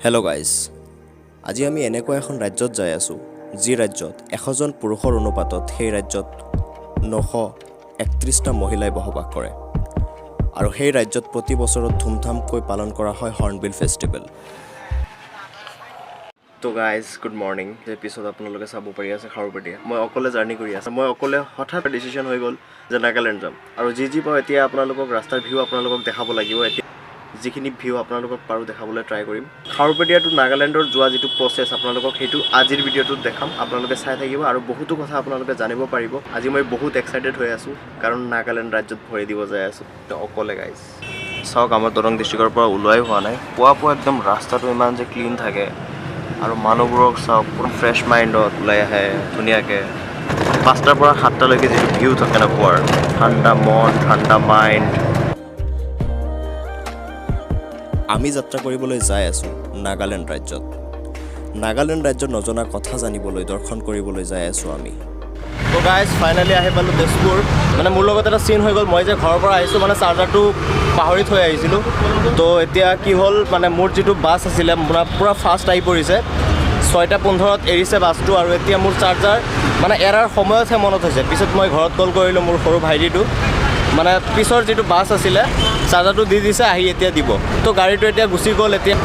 Hello' guys, আজি আমি এনেকুৱা এখন ৰাজ্যত যাই আছোঁ যি ৰাজ্যত 100জন পুৰুষৰ অনুপাতত সেই ৰাজ্যত 931টা মহিলাই বসবাস কৰে আৰু সেই ৰাজ্যত প্ৰতি বছৰত ধুমধামকৈ পালন কৰা হয় হৰ্ণবিল ফেষ্টিভেল। তো গাইজ, গুড মৰ্ণিং। এপিছ'ড আপোনালোকে চাব পাৰি আছে খাৰুপেটীয়া। মই অকলে জাৰ্ণি কৰি আছোঁ। মই অকলে হঠাৎ ডিচিশ্যন হৈ গ'ল যে নাগালেণ্ড যাম আৰু যি পাওঁ এতিয়া আপোনালোকক ৰাস্তাৰ ভিউ আপোনালোকক দেখাব লাগিব। এতিয়া যিখিনি ভিউ আপোনালোকক পাৰোঁ দেখাবলৈ ট্ৰাই কৰিম। খাৰুপেটীয়া টু নাগালেণ্ডৰ যোৱা যিটো প্ৰচেছ আপোনালোকক সেইটো আজিৰ ভিডিঅ'টোত দেখাম। আপোনালোকে চাই থাকিব আৰু বহুতো কথা আপোনালোকে জানিব পাৰিব। আজি মই বহুত এক্সাইটেড হৈ আছোঁ কাৰণ নাগালেণ্ড ৰাজ্যত ভৰি দিব যাই আছোঁ অকলে। গাইজ চাওক, আমাৰ দৰং ডিষ্ট্ৰিক্টৰ পৰা ওলোৱাই হোৱা নাই। পুৱা একদম ৰাস্তাটো ইমান যে ক্লিন থাকে আৰু মানুহবোৰক চাওক, পুৰা ফ্ৰেছ মাইণ্ডত ওলাই আহে ধুনীয়াকৈ। 5টাৰ পৰা 7টালৈকে যিটো ভিউ থাকে না পুৱাৰ, ঠাণ্ডা মন ঠাণ্ডা মাইণ্ড। আমি যাত্ৰা কৰিবলৈ যাই আছোঁ নাগালেণ্ড ৰাজ্যত। নাগালেণ্ড ৰাজ্যত নজনা কথা জানিবলৈ, দৰ্শন কৰিবলৈ যাই আছোঁ আমি। তো গাইজ, ফাইনেলি আহি পালোঁ তেজপুৰ। মানে মোৰ লগত এটা চিন হৈ গ'ল, মই যে ঘৰৰ পৰা আহিছোঁ মানে চাৰ্জাৰটো পাহৰি থৈ আহিছিলোঁ। তো এতিয়া কি হ'ল, মানে মোৰ যিটো বাছ আছিলে পূৰা ফাষ্ট আহি পৰিছে। 6:15 এৰিছে বাছটো আৰু এতিয়া মোৰ চাৰ্জাৰ মানে এৰাৰ সময়তহে মনত হৈছে। পিছত মই ঘৰত কল কৰিলোঁ মোৰ সৰু ভাইটিটো, মানে পিছৰ যিটো বাছ আছিলে চাৰ্জাৰটো দি দিছে, আহি এতিয়া দিব। তো গাড়ীটো এতিয়া গুচি গ'ল। এতিয়া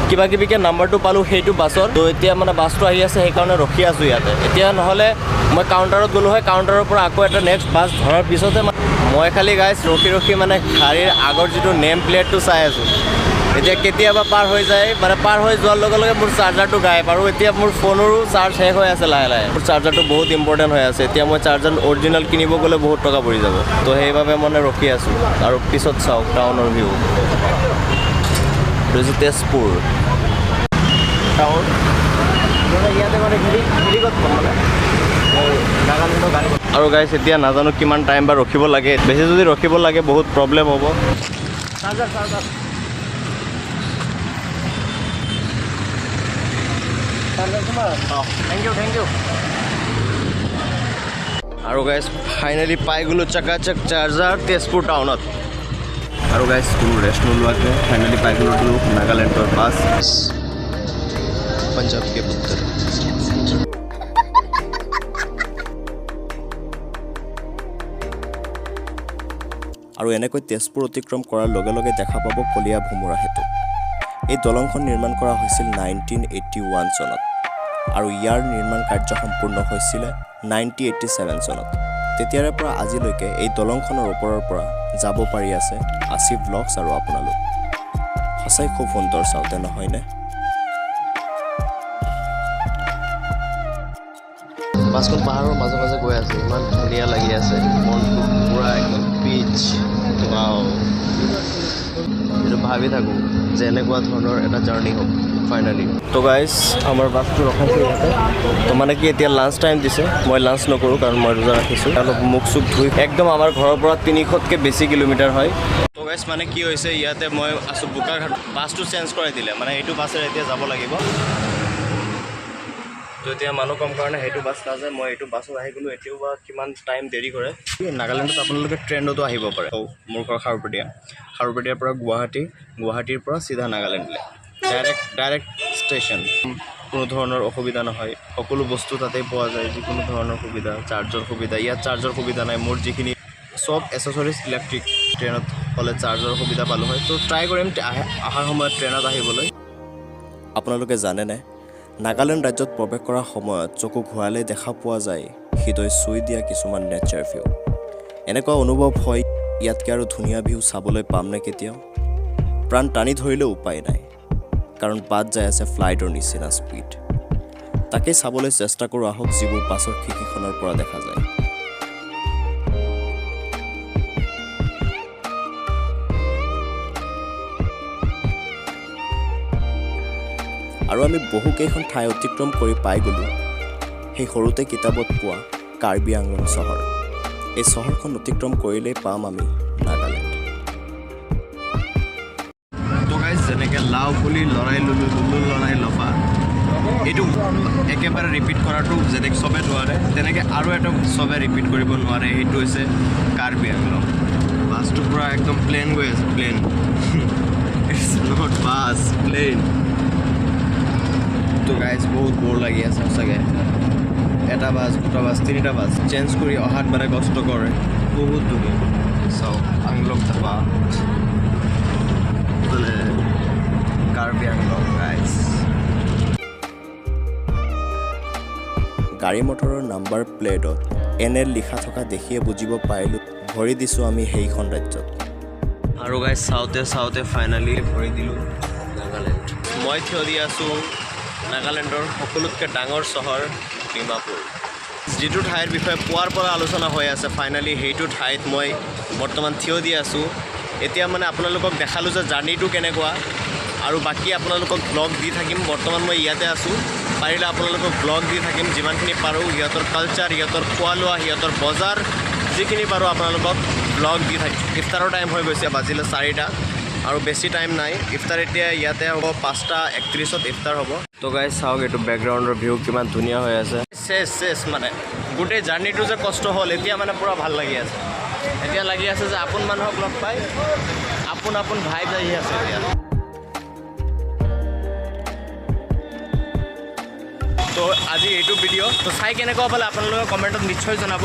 কিবাকিবিকৈ নাম্বাৰটো পালোঁ সেইটো বাছত। তো এতিয়া মানে বাছটো আহি আছে, সেইকাৰণে ৰখি আছোঁ ইয়াতে। এতিয়া নহ'লে মই কাউণ্টাৰত গ'লোঁ হয়, কাউণ্টাৰৰ পৰা আকৌ এটা নেক্সট বাছ ধৰাৰ পিছতে মই খালি গাইজ ৰখি মানে গাড়ীৰ আগৰ যিটো নেম প্লেটটো চাই আছোঁ। এতিয়া কেতিয়াবা পাৰ হৈ যায়, মানে পাৰ হৈ যোৱাৰ লগে লগে মোৰ চাৰ্জাৰটো গায়ব। আৰু এতিয়া মোৰ ফোনৰো চাৰ্জ শেষ হৈ আছে লাহে লাহে। মোৰ চাৰ্জাৰটো বহুত ইম্পৰ্টেণ্ট হৈ আছে। এতিয়া মই চাৰ্জাৰ অৰিজিনেল কিনিব গ'লে বহুত টকা পৰি যাব। তো সেইবাবে মানে ৰখি আছোঁ আৰু পিছত চাওক টাউনৰ ভিউ। এইটো হৈছে তেজপুৰ টাউন। ইয়াতে মানে আৰু গাইজ এতিয়া নাজানো কিমান টাইম বা ৰখিব লাগে। বেছি যদি ৰখিব লাগে বহুত প্ৰব্লেম হ'ব। Thank you. আৰু গাইজ ফাইনেলি পাই গ'লোঁ চকাচক চাৰ্জাৰ তেজপুৰ টাউনত। আৰু গাইজ কোনো ৰেষ্ট নোলোৱাকৈ ফাইনেলি পাই গ'লোঁ নাগালেণ্ডৰ বাছ পঞ্জাৱ কে পুত্ৰ। আৰু এনেকৈ তেজপুৰ অতিক্ৰম কৰাৰ লগে লগে দেখা পাব কলীয়া ভোমোৰা সেতু। এই দলংখন নিৰ্মাণ কৰা হৈছিল 1981 চনত আৰু ইয়াৰ নিৰ্মাণ কাৰ্য সম্পূৰ্ণ হৈছিলে 1987 চনত। তেতিয়াৰে পৰা আজিলৈকে এই দলংখনৰ ওপৰৰ পৰা যাব পাৰি আছে আছিফ ব্লগছ আৰু আপোনালোক। সঁচাই খুব সুন্দৰ চাওঁতে, নহয়নে? বাছখন পাহাৰৰ মাজে মাজে গৈ আছে, ইমান ধুনীয়া লাগি আছে মনটো, পূৰা একদম পিচ। এইটো ভাবি থাকোঁ যে এনেকুৱা ধৰণৰ এটা জাৰ্ণি হ'ব ফাইনেলি। তো গাইজ আমাৰ বাছটো ৰখাইছে ইয়াতে। তো মানে কি এতিয়া লাঞ্চ টাইম দিছে, মই লাঞ্চ নকৰোঁ কাৰণ মই ৰোজা ৰাখিছোঁ। অলপ মুখ চুখ ধুই একদম আমাৰ ঘৰৰ পৰা 300তকৈ বেছি কিলোমিটাৰ হয়। তো গাইজ মানে কি হৈছে, ইয়াতে মই আছোঁ বোকাঘাট। বাছটো চেঞ্জ কৰাই দিলে, মানে এইটো বাছেৰে এতিয়া যাব লাগিব। তো এতিয়া মানুহ কম কাৰণে সেইটো বাছ নাযায়, মই এইটো বাছত আহি গ'লোঁ। এতিয়াও বা কিমান টাইম দেৰি কৰে। নাগালেণ্ডত আপোনালোকে ট্ৰেইনতো আহিব পাৰে। মোৰ ঘৰ খাৰুপেটীয়াৰ পৰা গুৱাহাটীৰ পৰা চিধা নাগালেণ্ডলৈ ডাইৰেক্ট ষ্টেচন। কোনো ধৰণৰ অসুবিধা নহয়, সকলো বস্তু তাতেই পোৱা যায়, যিকোনো ধৰণৰ সুবিধা। চাৰ্জৰ সুবিধা, ইয়াত চাৰ্জৰ সুবিধা নাই। মোৰ যিখিনি চব এচেচৰিজ ইলেক্ট্ৰিক। ট্ৰেইনত হ'লে চাৰ্জৰ সুবিধা পালোঁ হয়। তো ট্ৰাই কৰিম অহাৰ সময়ত ট্ৰেইনত আহিবলৈ। আপোনালোকে জানেনে, নাগালেণ্ড ৰাজ্যত প্ৰৱেশ কৰাৰ সময়ত চকু ঘূৰালেই দেখা পোৱা যায় হৃদয় চুই দিয়া কিছুমান নেচাৰ ভিউ। এনেকুৱা অনুভৱ হয় ইয়াতকৈ আৰু ধুনীয়া ভিউ চাবলৈ পামনে কেতিয়াও। প্ৰাণ টানি ধৰিলেও উপায় নাই, কাৰণ বাট যাই আছে ফ্লাইটৰ নিচিনা স্পীড। তাকেই চাবলৈ চেষ্টা কৰোঁ আহক, যিবোৰ বাছৰ খিৰিকীখনৰ পৰা দেখা যায়। আৰু আমি বহুকেইখন ঠাই অতিক্ৰম কৰি পাই গ'লোঁ সেই সৰুতে কিতাপত পোৱা কাৰ্বি আংলং চহৰ। এই চহৰখন অতিক্ৰম কৰিলেই পাম আমি নাগালেণ্ড। তো গাইজ, যেনেকৈ লাও পুলি লৰাই লুলু লৰাই লফা, এইটো একেবাৰে ৰিপিট কৰাটো যেনেকৈ চবে নোৱাৰে, তেনেকৈ আৰু এটা চবে ৰিপিট কৰিব নোৱাৰে। সেইটো হৈছে কাৰ্বি আংলং। বাছটো পূৰা একদম প্লেন গৈ আছে, plane. It's not bus, plane. Guys বহুত বৰ লাগি আছে সঁচাকৈ। 1টা বাজ 2টা বাজ 3টা বাজ চেঞ্জ কৰি অহাত মানে কষ্ট কৰে বহুত ধুনীয়া। চাওক আংলং ধাবা কাৰ্বি আংলং গাইজ। গাড়ী মটৰৰ নাম্বাৰ প্লেটত এনে লিখা থকা দেখিয়ে বুজিব পাৰিলোঁ ভৰি দিছোঁ আমি সেইখন ৰাজ্যত। আৰু গাইজ চাওঁতে চাওঁতে ফাইনেলি ভৰি দিলোঁ নাগালেণ্ড। মই থিয় দি আছোঁ নাগালেণ্ডৰ সকলোতকৈ ডাঙৰ চহৰ ডিমাপুৰ। যিটো ঠাইৰ বিষয়ে পুৱাৰ পৰা আলোচনা হৈ আছে ফাইনেলি সেইটো ঠাইত মই বৰ্তমান থিয় দি আছোঁ। এতিয়া মানে আপোনালোকক দেখালোঁ যে জাৰ্ণিটো কেনেকুৱা, আৰু বাকী আপোনালোকক ব্লগ দি থাকিম। বৰ্তমান মই ইয়াতে আছোঁ, পাৰিলে আপোনালোকক ব্লগ দি থাকিম যিমানখিনি পাৰোঁ। সিহঁতৰ কালচাৰ, সিহঁতৰ খোৱা লোৱা, সিহঁতৰ বজাৰ, যিখিনি পাৰোঁ আপোনালোকক ব্লগ দি থাকিম। ইফতাৰৰ টাইম হৈ গৈছে, বাজিলে 4টা আৰু বেছি টাইম নাই। ইফতাৰ এতিয়া ইয়াতে হ'ব 5:31 ইফতাৰ হ'ব। তো গাইজ চাওক এইটো বেকগ্ৰাউণ্ডৰ ভিউ কিমান ধুনীয়া হৈ আছে। চেছ মানে গোটেই জাৰ্ণিটো যে কষ্ট হ'ল এতিয়া মানে পূৰা ভাল লাগি আছে। এতিয়া লাগি আছে যে আপোন মানুহক লগ পাই আপোন ভাইব আহি আছে এতিয়া। তো আজি এইটো ভিডিঅ' তো চাই কেনেকুৱা পালে আপোনালোকে কমেণ্টত নিশ্চয় জনাব।